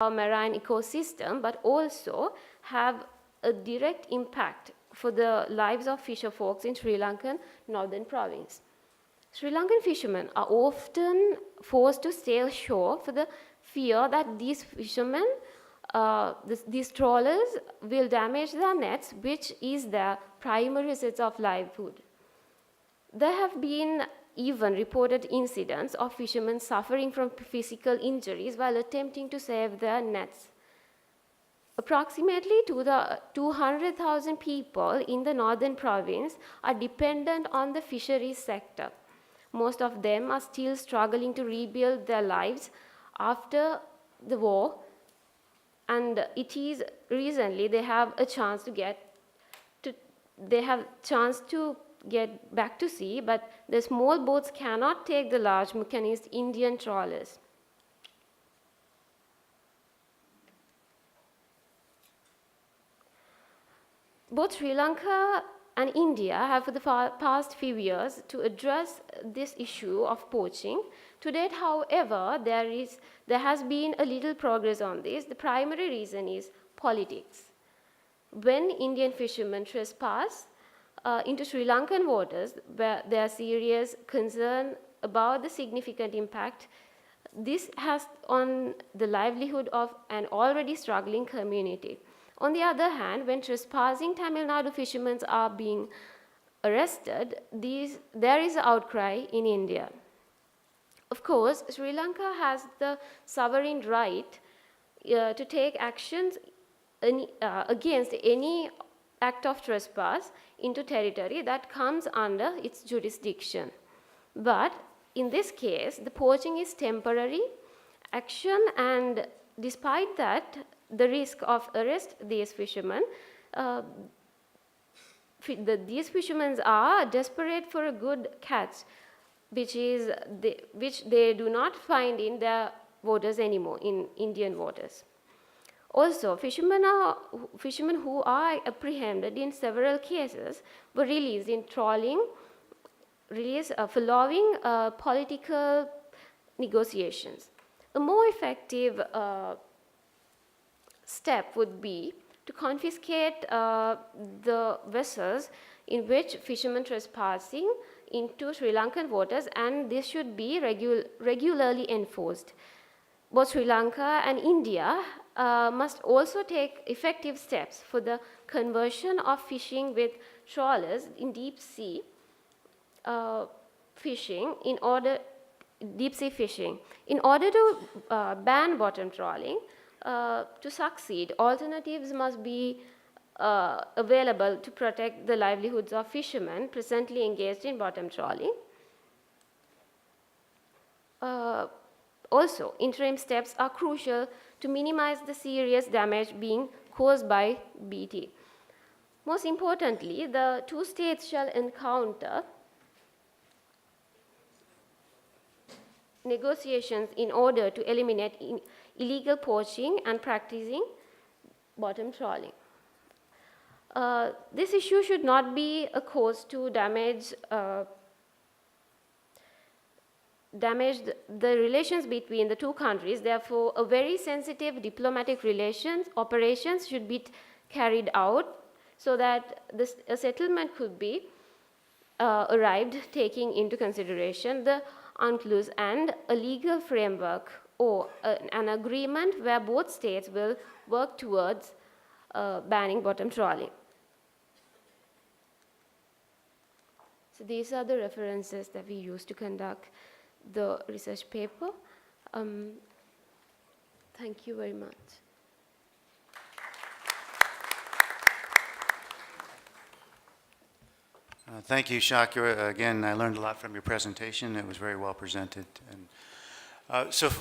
our marine ecosystem, but also have a direct impact for the lives of fisher folks in Sri Lankan northern province. Sri Lankan fishermen are often forced to stay ashore for the fear that these fishermen, these trawlers will damage their nets, which is their primary source of livelihood. There have been even reported incidents of fishermen suffering from physical injuries while attempting to save their nets. Approximately 200,000 people in the northern province are dependent on the fisheries sector. Most of them are still struggling to rebuild their lives after the war, and it is recently they have a chance to get back to sea, but the small boats cannot take the large mechanized Indian trawlers. Both Sri Lanka and India have for the past few years to address this issue of poaching. To date, however, there has been a little progress on this. The primary reason is politics. When Indian fishermen trespass into Sri Lankan waters, where there are serious concern about the significant impact this has on the livelihood of an already struggling community. On the other hand, when trespassing Tamil Nadu fishermen are being arrested, there is an outcry in India. Of course, Sri Lanka has the sovereign right to take actions against any act of trespass into territory that comes under its jurisdiction. But in this case, the poaching is temporary action, and despite that, the risk of arrest these fishermen, these fishermen are desperate for a good catch, which they do not find in their waters anymore, in Indian waters. Also, fishermen who are apprehended in several cases were released in trawling, following political negotiations. A more effective step would be to confiscate the vessels in which fishermen trespassing into Sri Lankan waters, and this should be regularly enforced. Both Sri Lanka and India must also take effective steps for the conversion of fishing with trawlers in deep sea fishing. In order to ban bottom trawling, to succeed, alternatives must be available to protect the livelihoods of fishermen presently engaged in bottom trawling. Also, interim steps are crucial to minimize the serious damage being caused by BT. Most importantly, the two states shall encounter negotiations in order to eliminate illegal poaching and practicing bottom trawling. This issue should not be a cause to damage the relations between the two countries. Therefore, a very sensitive diplomatic operations should be carried out so that a settlement could be arrived, taking into consideration the UNCLOS and a legal framework or an agreement where both states will work towards banning bottom trawling. So these are the references that we use to conduct the research paper. Thank you very much. Thank you, Shakira. Again, I learned a lot from your presentation. It was very well presented. And so